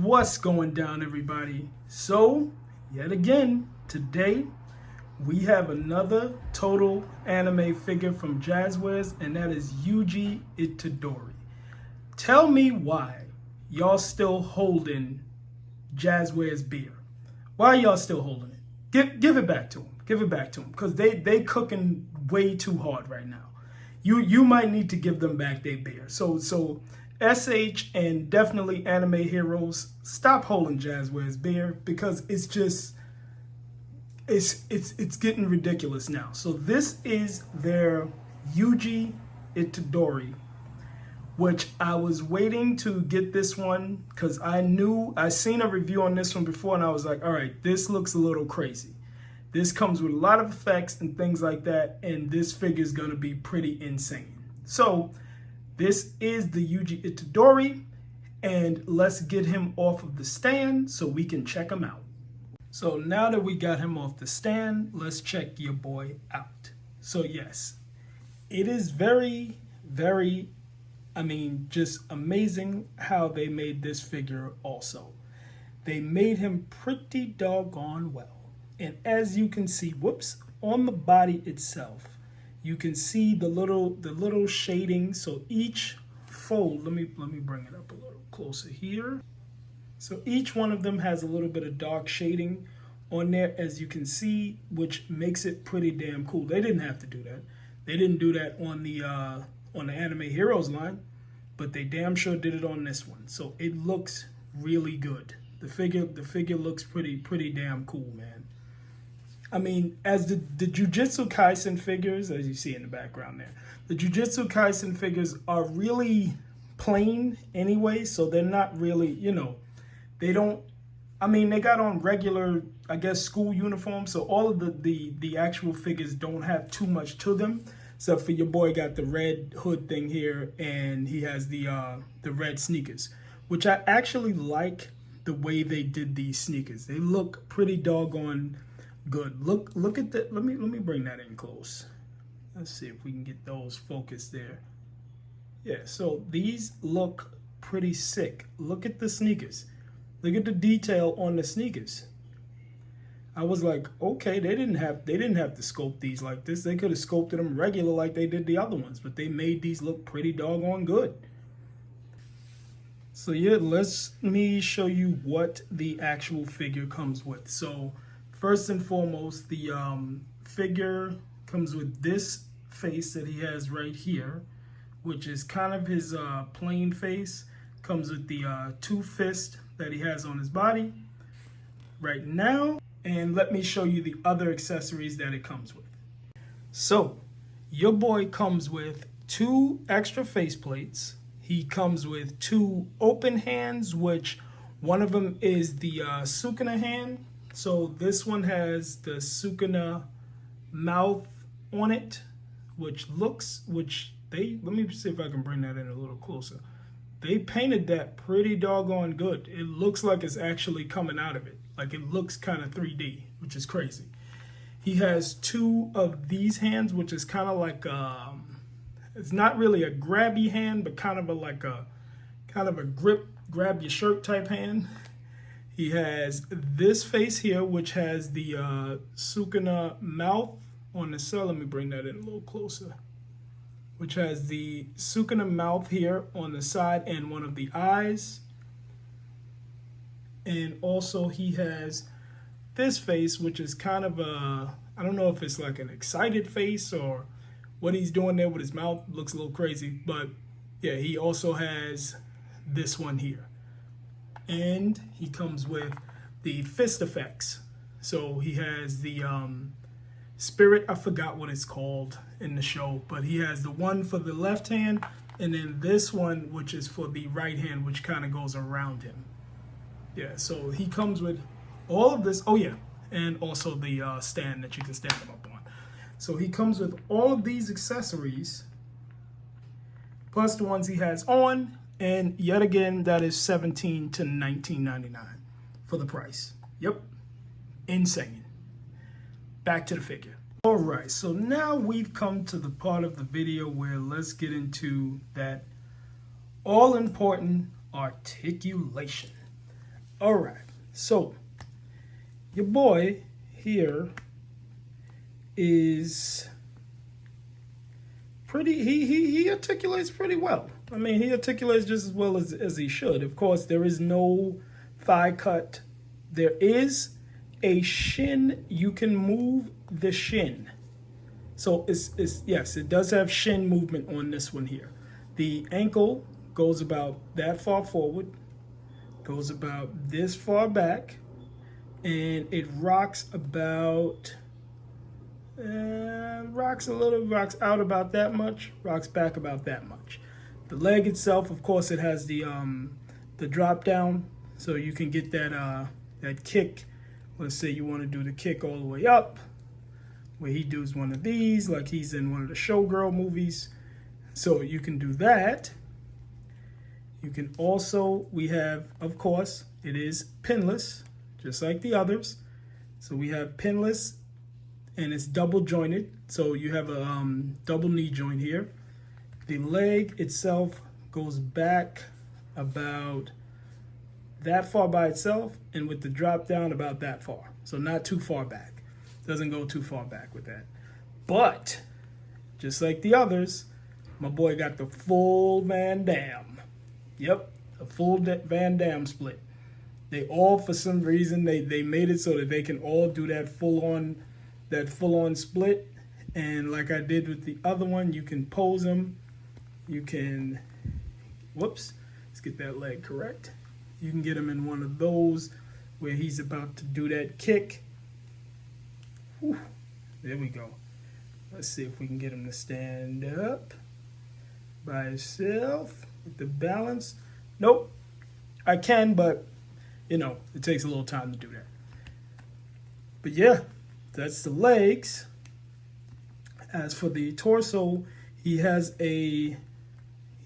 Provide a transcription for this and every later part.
What's going down, everybody? So, yet again, today we have another total anime figure from Jazwares, and that is Yuji Itadori. Tell me why y'all still holding Jazwares beer. Why y'all still holding it? Give it back to him. Give it back to him, because they cooking way too hard right now. You might need to give them back their beer. So SH and definitely Anime Heroes, stop holding Jazwares beer, because it's just it's getting ridiculous now. So this is their Yuji Itadori, which I was waiting to get this one because I seen a review on this one before, and I was like, all right, this looks a little crazy. This comes with a lot of effects and things like that, and this figure is going to be pretty insane. So this is the Yuji Itadori, and let's get him off of the stand so we can check him out. So now that we got him off the stand, let's check your boy out. So yes, it is very, very, just amazing how they made this figure also. They made him pretty doggone well. And as you can see, on the body itself, you can see the little shading. So each fold, let me bring it up a little closer here. So each one of them has a little bit of dark shading on there, as you can see, which makes it pretty damn cool. They didn't have to do that. They didn't do that on the Anime Heroes line, but they damn sure did it on this one. So it looks really good. The figure looks pretty damn cool, man. As the Jujitsu Kaisen figures, as you see in the background there, the Jujitsu Kaisen figures are really plain anyway, so they're not really, they don't, they got on regular, school uniforms, so all of the actual figures don't have too much to them, except for your boy got the red hood thing here, and he has the red sneakers, which I actually like the way they did these sneakers. They look pretty doggone good. Look at that. Let me bring that in close. Let's see if we can get those focused there. Yeah, so these look pretty sick. Look at the sneakers. Look at the detail on the sneakers. I was like, okay, they didn't have to sculpt these like this. They could have sculpted them regular like they did the other ones, but they made these look pretty doggone good. So yeah, let me show you what the actual figure comes with. So first and foremost, the figure comes with this face that he has right here, which is kind of his plain face. Comes with the two fists that he has on his body right now. And let me show you the other accessories that it comes with. So your boy comes with two extra face plates. He comes with two open hands, which one of them is the Sukuna hand. So this one has the Sukuna mouth on it, let me see if I can bring that in a little closer. They painted that pretty doggone good. It looks like it's actually coming out of it. Like it looks kind of 3D, which is crazy. He has two of these hands, which is kind of like, it's not really a grabby hand, but kind of a grip, grab your shirt type hand. He has this face here, which has the Sukuna mouth on the side. Let me bring that in a little closer. Which has the Sukuna mouth here on the side and one of the eyes. And also he has this face, which is kind of I don't know if it's like an excited face or what he's doing there with his mouth. Looks a little crazy. But yeah, he also has this one here. And he comes with the fist effects. So he has the spirit, I forgot what it's called in the show, but he has the one for the left hand, and then this one, which is for the right hand, which kind of goes around him. Yeah, so he comes with all of this. Oh yeah, and also the stand that you can stand him up on. So he comes with all of these accessories, plus the ones he has on. And yet again, that is $17 to $19.99 for the price. Yep, insane. Back to the figure. All right, so now we've come to the part of the video where let's get into that all-important articulation. All right, so your boy here is pretty, he articulates pretty well. I mean, he articulates just as well as he should. Of course, there is no thigh cut. There is a shin. You can move the shin. So yes, it does have shin movement on this one here. The ankle goes about that far forward, goes about this far back, and it rocks about, rocks out about that much, rocks back about that much. The leg itself, of course, it has the drop down, so you can get that kick. Let's say you want to do the kick all the way up, where he does one of these, like he's in one of the showgirl movies. So you can do that. You can also, we have, of course, it is pinless, just like the others. So we have pinless, and it's double jointed. So you have a double knee joint here. The leg itself goes back about that far by itself, and with the drop down about that far. So not too far back. Doesn't go too far back with that. But, just like the others, my boy got the full Van Damme. Yep, a full Van Damme split. They all, for some reason, they made it so that they can all do that full on split. And like I did with the other one, you can pose them. You can, whoops, let's get that leg correct. You can get him in one of those where he's about to do that kick. Whew, there we go. Let's see if we can get him to stand up by himself with the balance. Nope, I can, but you know, it takes a little time to do that. But yeah, that's the legs. As for the torso, he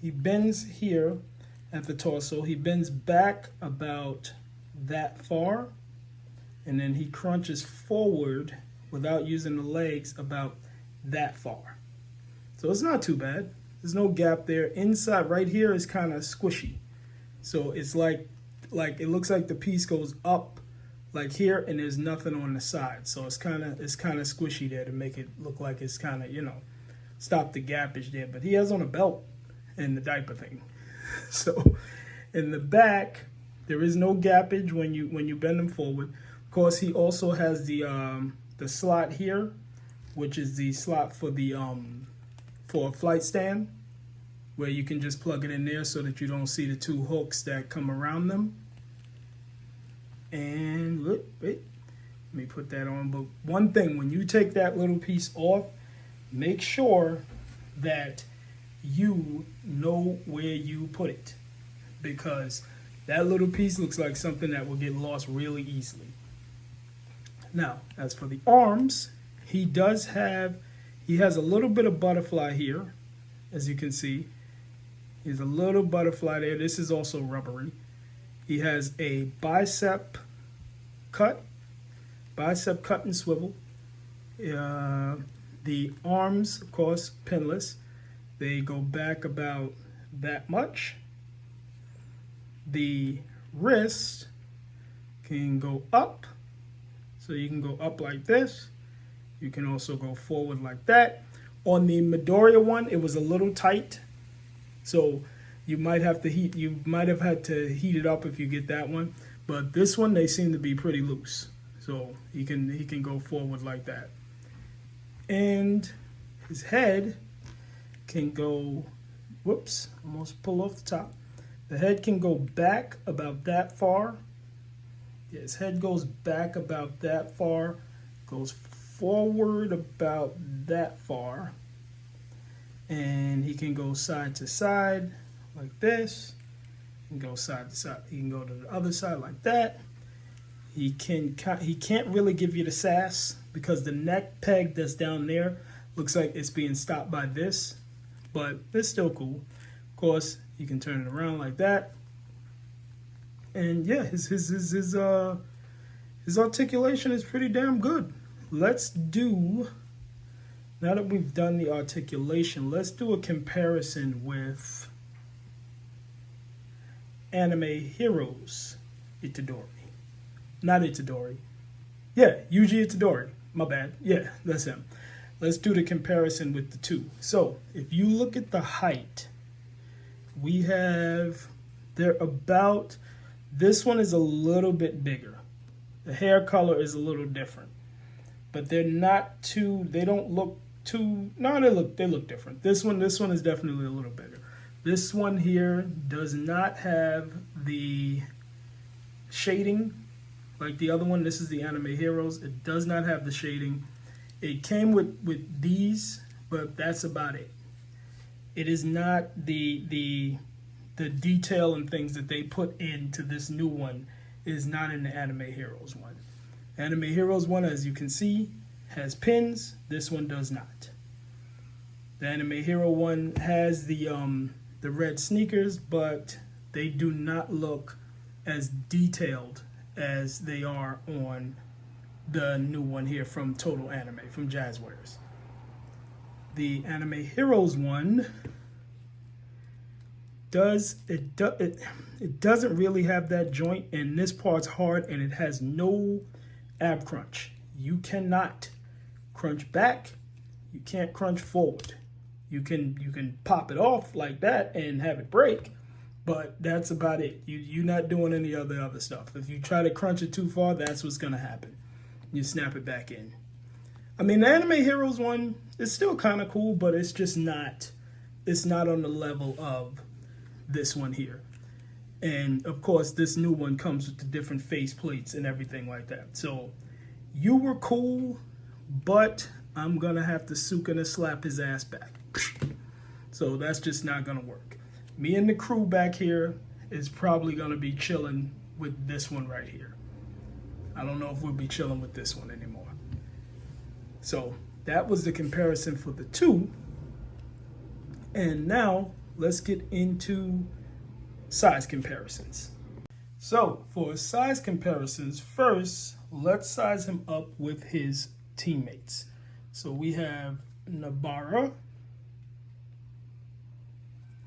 bends here at the torso. He bends back about that far, and then he crunches forward without using the legs about that far. So it's not too bad. There's no gap there. Inside right here is kind of squishy. So it's like it looks like the piece goes up like here, and there's nothing on the side. So it's kind of squishy there to make it look like it's kind of, you know, stop the gapage there. But he has on a belt and the diaper thing. So in the back, there is no gapage when you bend him forward. Of course, he also has the slot here, which is the slot for the for a flight stand, where you can just plug it in there so that you don't see the two hooks that come around them. And look, wait, let me put that on. But one thing, when you take that little piece off, make sure that you know where you put it, because that little piece looks like something that will get lost really easily. Now, as for the arms, he has a little bit of butterfly here, as you can see. There's a little butterfly there. This is also rubbery. He has a bicep cut and swivel. The arms, of course, pinless. They go back about that much. The wrist can go up. So you can go up like this. You can also go forward like that. On the Midoriya one, it was a little tight. So you might have had to heat it up if you get that one. But this one, they seem to be pretty loose. So he can go forward like that. And his head can go, whoops, almost pull off the top. The head can go back about that far. Yeah, his head goes back about that far, goes forward about that far, and he can go side to side like this, and go side to side. He can go to the other side like that. He can't really give you the sass because the neck peg that's down there looks like it's being stopped by this, but it's still cool. Of course, you can turn it around like that. And yeah, his articulation is pretty damn good. Let's do, now that we've done the articulation, let's do a comparison with anime heroes Itadori. Not Itadori. Yeah, Yuji Itadori. My bad. Yeah, that's him. Let's do the comparison with the two. So if you look at the height, we have, they're about, this one is a little bit bigger. The hair color is a little different. But they're not too, they don't look too, no, they look different. This one is definitely a little bigger. This one here does not have the shading like the other one. This is the Anime Heroes. It does not have the shading. It came with these, but that's about it. It is not the detail and things that they put into this new one is not in the Anime Heroes one. Anime Heroes one, as you can see, has pins. This one does not. The Anime Hero one has the red sneakers, but they do not look as detailed as they are on the new one here from Total Anime, from Jazwares. The Anime Heroes one it doesn't really have that joint, and this part's hard, and it has no ab crunch. You cannot crunch back. You can't crunch forward. You can pop it off like that and have it break, but that's about it. You're not doing any other stuff. If you try to crunch it too far, that's what's gonna happen. You snap it back in. I mean, the Anime Heroes one is still kind of cool, but it's just not. It's not on the level of this one here. And of course, this new one comes with the different face plates and everything like that. So you were cool, but I'm gonna have to Sukuna slap his ass back. So that's just not gonna work. Me and the crew back here is probably gonna be chilling with this one right here. I don't know if we'll be chilling with this one anymore. So that was the comparison for the two. And now let's get into size comparisons. So for size comparisons, first, let's size him up with his teammates. So we have Nabara,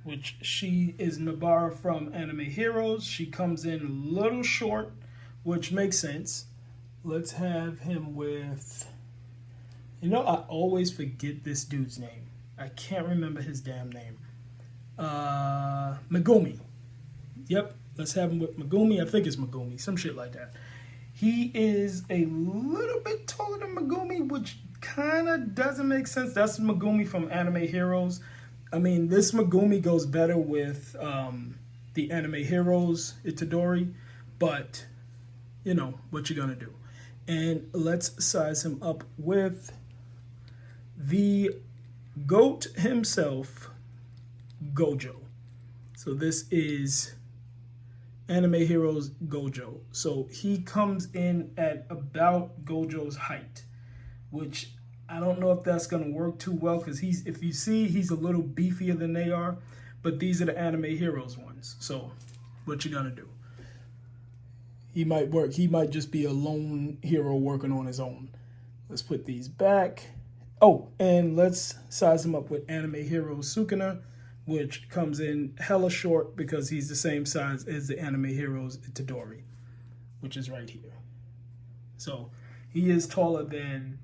which she is Nabara from Anime Heroes. She comes in a little short, which makes sense. Let's have him with, I always forget this dude's name. I can't remember his damn name. Megumi. Yep, let's have him with Megumi. I think it's Megumi, some shit like that. He is a little bit taller than Megumi, which kind of doesn't make sense. That's Megumi from Anime Heroes. I mean, this Megumi goes better with the Anime Heroes Itadori, but what you gonna do. And let's size him up with the GOAT himself, Gojo. So this is Anime Heroes Gojo. So he comes in at about Gojo's height, which I don't know if that's going to work too well, because if you see, he's a little beefier than they are, but these are the Anime Heroes ones. So what you gonna do? He might work. He might just be a lone hero working on his own. Let's put these back. Oh, and let's size him up with Anime Heroes Sukuna, which comes in hella short because he's the same size as the Anime Heroes Itadori, which is right here. So he is taller than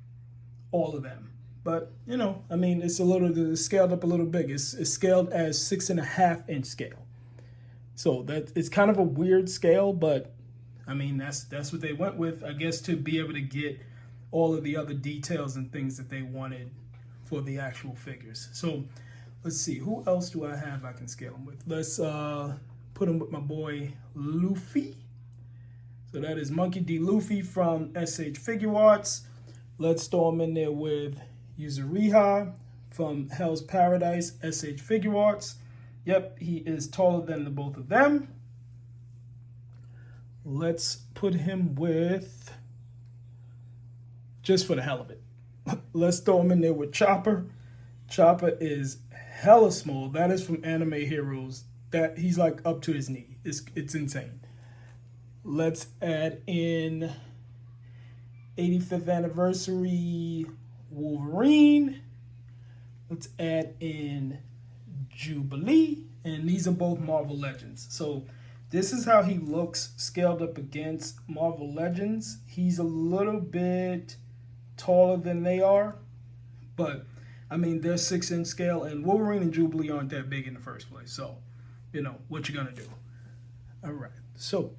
all of them. But, it's scaled up a little big. It's scaled as 6.5 inch scale. So it's kind of a weird scale, but that's what they went with, I guess, to be able to get all of the other details and things that they wanted for the actual figures. So let's see, who else do I have I can scale them with? Let's put him with my boy Luffy. So that is Monkey D. Luffy from SH Figure Arts. Let's throw him in there with Yuzuriha from Hell's Paradise, SH Figure Arts. Yep, he is taller than the both of them. Let's put him with, just for the hell of it, let's throw him in there with Chopper. Chopper is hella small. That is from Anime Heroes. That he's like up to his knee. It's insane. Let's add in 85th anniversary Wolverine. Let's add in Jubilee. And these are both Marvel Legends. So This is how he looks scaled up against Marvel Legends. He's a little bit taller than they are, but I mean, they're 6-inch scale, and Wolverine and Jubilee aren't that big in the first place. So, you know, what you gonna do? All right, so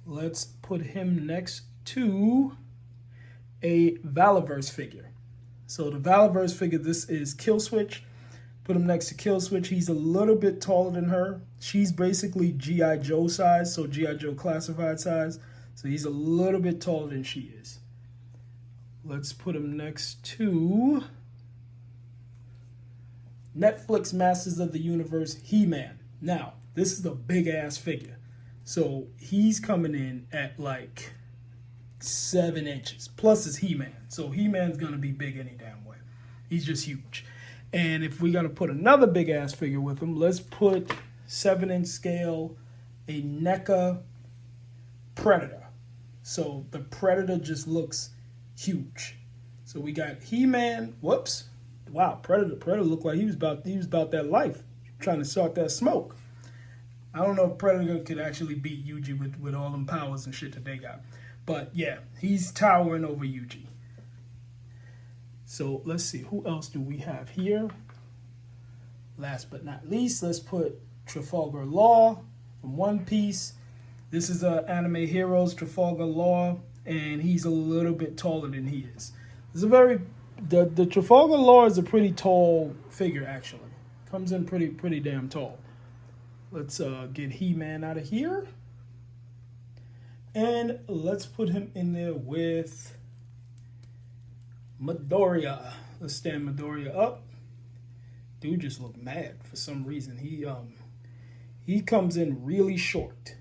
let's put him next to a Valaverse figure. So the Valaverse figure, this is Killswitch. Put him next to Killswitch. He's a little bit taller than her. She's basically G.I. Joe size, so G.I. Joe classified size. So he's a little bit taller than she is. Let's put him next to Netflix Masters of the Universe He-Man. Now, this is a big-ass figure. So he's coming in at like 7 inches. Plus it's He-Man. So He-Man's going to be big any damn way. He's just huge. And if we're going to put another big-ass figure with him, let's put 7-inch scale, a NECA Predator. So the Predator just looks huge. So we got He-Man. Whoops. Wow, Predator looked like he was about that life, trying to start that smoke. I don't know if Predator could actually beat Yuji with all them powers and shit that they got. But yeah, he's towering over Yuji. So let's see, who else do we have here? Last but not least, let's put Trafalgar Law from One Piece. This is Anime Heroes Trafalgar Law, and he's a little bit taller than he is. It's a very the Trafalgar Law is a pretty tall figure, actually. Comes in pretty damn tall. Let's get He-Man out of here. And let's put him in there with Midoriya. Let's stand Midoriya up. Dude just looked mad for some reason. He comes in really short,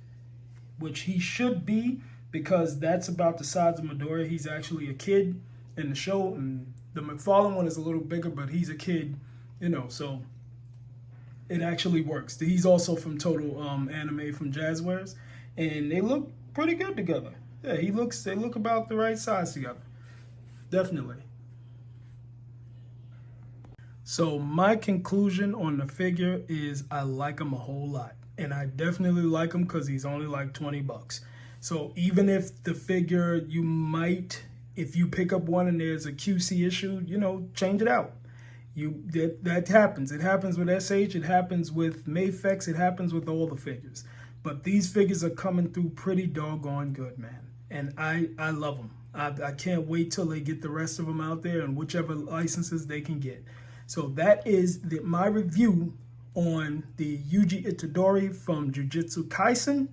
which he should be, because that's about the size of Midoriya. He's actually a kid in the show, and the McFarlane one is a little bigger, but he's a kid, you know, so it actually works. He's also from Total Anime from Jazwares, and they look pretty good together. Yeah, they look about the right size together. Definitely. So my conclusion on the figure is I like him a whole lot. And I definitely like him because he's only like 20 bucks. So even if the figure, you might, if you pick up one and there's a QC issue, you know, change it out. That happens. It happens with SH. It happens with Mafex. It happens with all the figures. But these figures are coming through pretty doggone good, man. And I love them. I can't wait till they get the rest of them out there and whichever licenses they can get. So that is my review on the Yuji Itadori from Jujitsu Kaisen.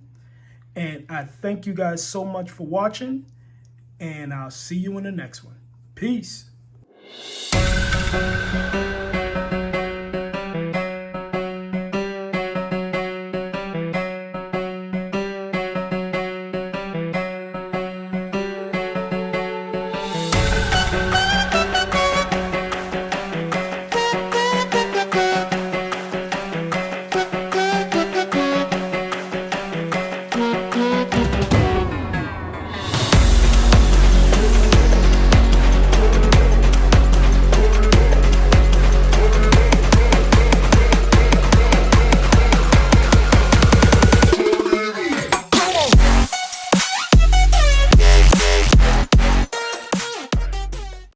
And I thank you guys so much for watching. And I'll see you in the next one. Peace.